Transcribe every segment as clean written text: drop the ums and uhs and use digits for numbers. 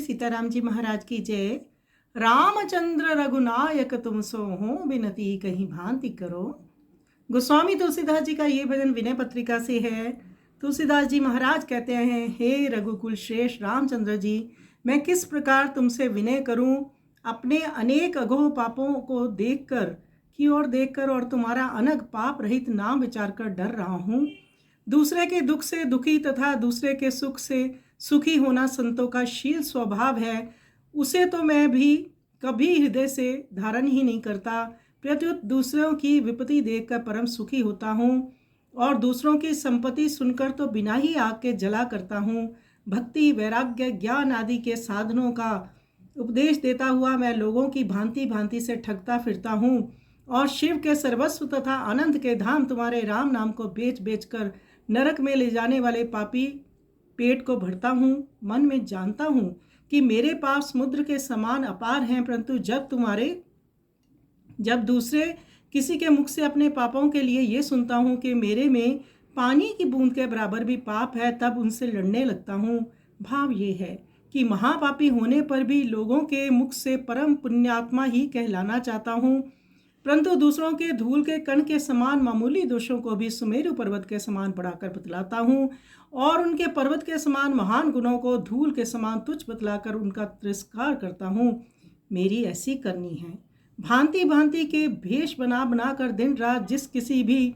सीताराम जी महाराज की जय। रामचंद्र रघुनायक तुम सो हो, बिनती कहीं भांति करो। गोस्वामी तुलसीदास जी का ये भजन विनय पत्रिका से है। तुलसीदास जी महाराज कहते हैं, हे रघुकुल श्रेष्ठ रामचंद्र जी, मैं किस प्रकार तुमसे विनय करूं। अपने अनेक अघोह पापों को देखकर और तुम्हारा अनग पाप रहित नाम विचार कर डर रहा हूं। दूसरे के दुख से दुखी तथा दूसरे के सुख से सुखी होना संतों का शील स्वभाव है। उसे तो मैं भी कभी हृदय से धारण ही नहीं करता। प्रत्युत दूसरों की विपत्ति देखकर परम सुखी होता हूँ और दूसरों की संपत्ति सुनकर तो बिना ही आग के जला करता हूँ। भक्ति, वैराग्य, ज्ञान आदि के साधनों का उपदेश देता हुआ मैं लोगों की भांति भांति से ठगता फिरता हूँ और शिव के सर्वस्व तथा आनंद के धाम तुम्हारे राम नाम को बेच बेच कर नरक में ले जाने वाले पापी पेट को भरता हूँ। मन में जानता हूँ कि मेरे पाप समुद्र के समान अपार हैं, परंतु जब दूसरे किसी के मुख से अपने पापों के लिए ये सुनता हूँ कि मेरे में पानी की बूंद के बराबर भी पाप है, तब उनसे लड़ने लगता हूँ। भाव ये है कि महापापी होने पर भी लोगों के मुख से परम पुण्यात्मा ही कहलाना चाहता हूँ, परंतु दूसरों के धूल के कण के समान मामूली दोषों को भी सुमेरु पर्वत के समान बढ़ाकर बतलाता हूँ और उनके पर्वत के समान महान गुणों को धूल के समान तुच्छ बतलाकर उनका तिरस्कार करता हूँ। मेरी ऐसी करनी है। भांति भांति के भेष बना बनाकर दिन रात जिस किसी भी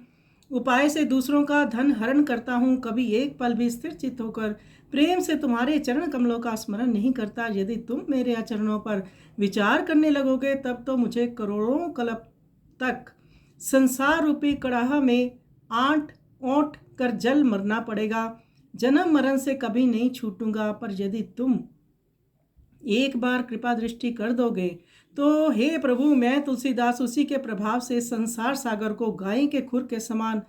उपाय से दूसरों का धन हरण करता हूँ, कभी एक पल भी स्थिर चित्त होकर प्रेम से तुम्हारे चरण कमलों का स्मरण नहीं करता। यदि तुम मेरे चरणों पर विचार करने लगोगे तब तो मुझे करोड़ों कल्प तक संसार रूपी कड़ाह में आंट ओंट कर जल मरना पड़ेगा। जन्म मरण से कभी नहीं छूटूंगा, पर यदि तुम एक बार कृपा दृष्टि कर दोगे तो हे प्रभु, मैं तुलसीदास उसी के प्रभाव से संसार सागर को गाय के खुर के समान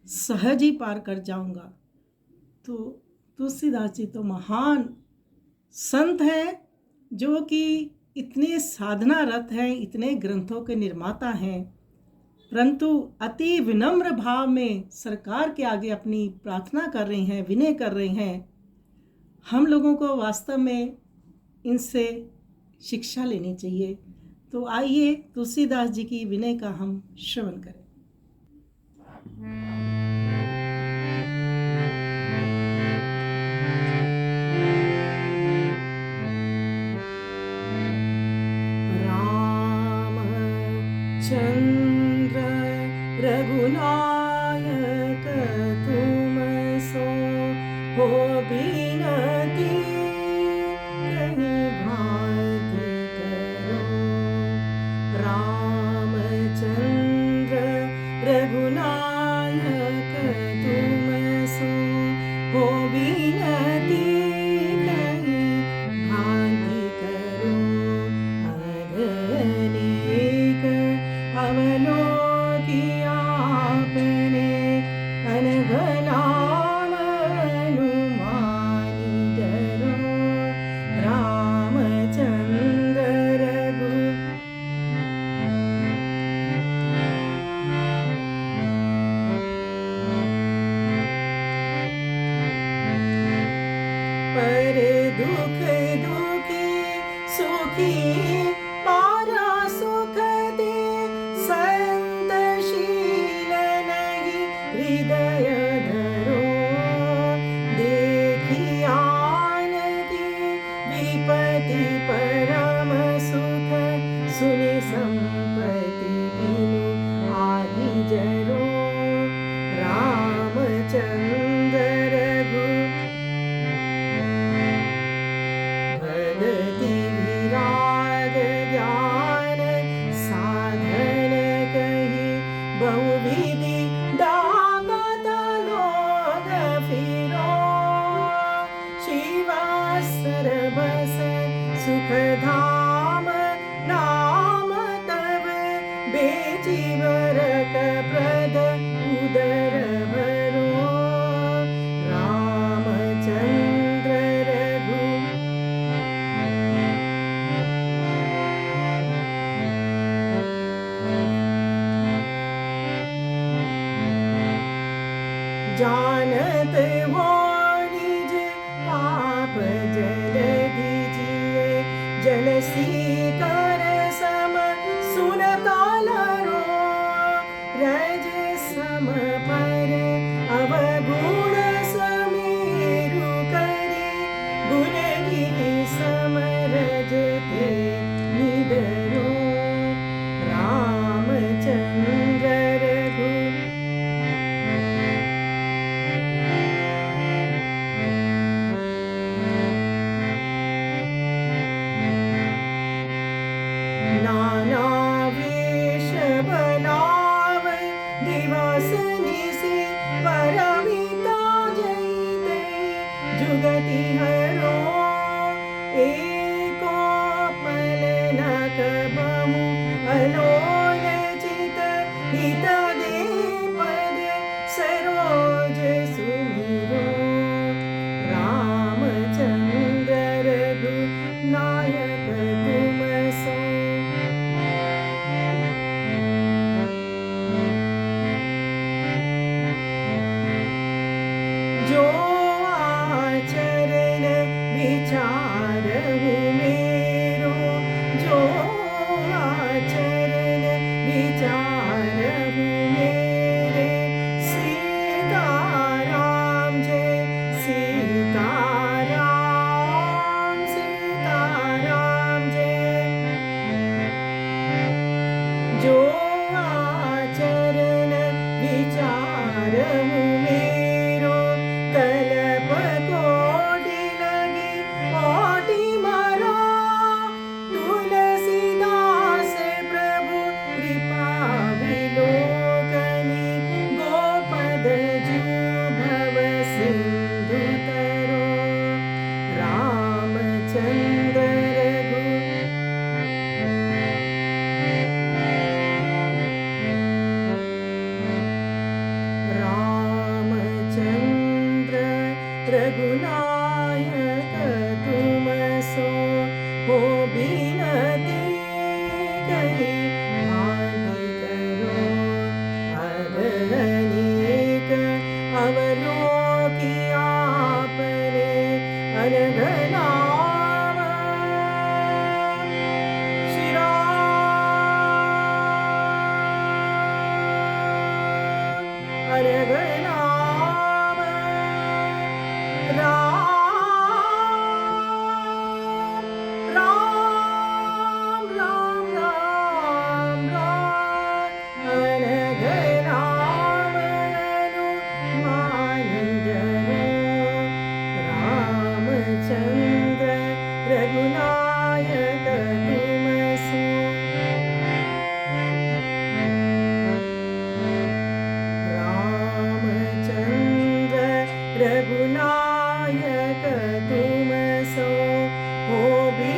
सहज ही पार कर जाऊंगा। तो तुलसीदास जी तो महान संत हैं, जो कि इतने साधना रत हैं, इतने ग्रंथों के निर्माता हैं, परंतु अति विनम्र भाव में सरकार के आगे अपनी प्रार्थना कर रहे हैं, विनय कर रहे हैं। हम लोगों को वास्तव में इनसे शिक्षा लेनी चाहिए। तो आइए तुलसीदास जी की विनय का हम श्रवण करें। रामचंद्र रघुनायक तुम सो हो, बिनती कहीं भांति करो। रामचंद्र रघुनायक तुम सो हो, बिनती कहीं भांति करो। अनेक अवलोकिया आपने अनघनाम अनुमानी डरो। रामचंद्र रघु पर दुख दुखी सुखी पारा सुख दे। संत शील नहीं हृदय धरो। देखी आन की विपत्ति परम सुख, सुनि संपत्ति बिनु आदि जरो। रामचंद्र रघु भगति विराग ज्ञान साधन कही, बहुविधि दागत लोग फिरो। शिवासर बस सुख धाम, नाम तब बेजीवरक प्रद उदर भरो। रामचंद्र रघु जानत हो निज पाप जलधि जिय, कबहु अलोल चित हित दे पद सरोज सुमिरो रामचंद्र रघु नायक तुम सो। जो आचरण विचारहु मेरो जो आचरण विचारहु मेरे सीताराम जय सीताराम सीताराम जय। जो आचरण विचारहु मेरो कल्प कोटि लगी ओटि मरा तुलसीदास प्रभु कृपा विलोकनी गोपद जू भव सिंधु तरो रामचंद्र रघु। रामचंद्र रघुनायक तुम सो हो बिनती कही भांति करो अगणिक अवलोकी आपने अनघ नाम श्री राम अनघ नाम राम राम राम राम राम अनघ नाम हनुमान जनो रामचंद्र रघुनायक तुम सो। रामचंद्र रघुनायक तुम सो हो भी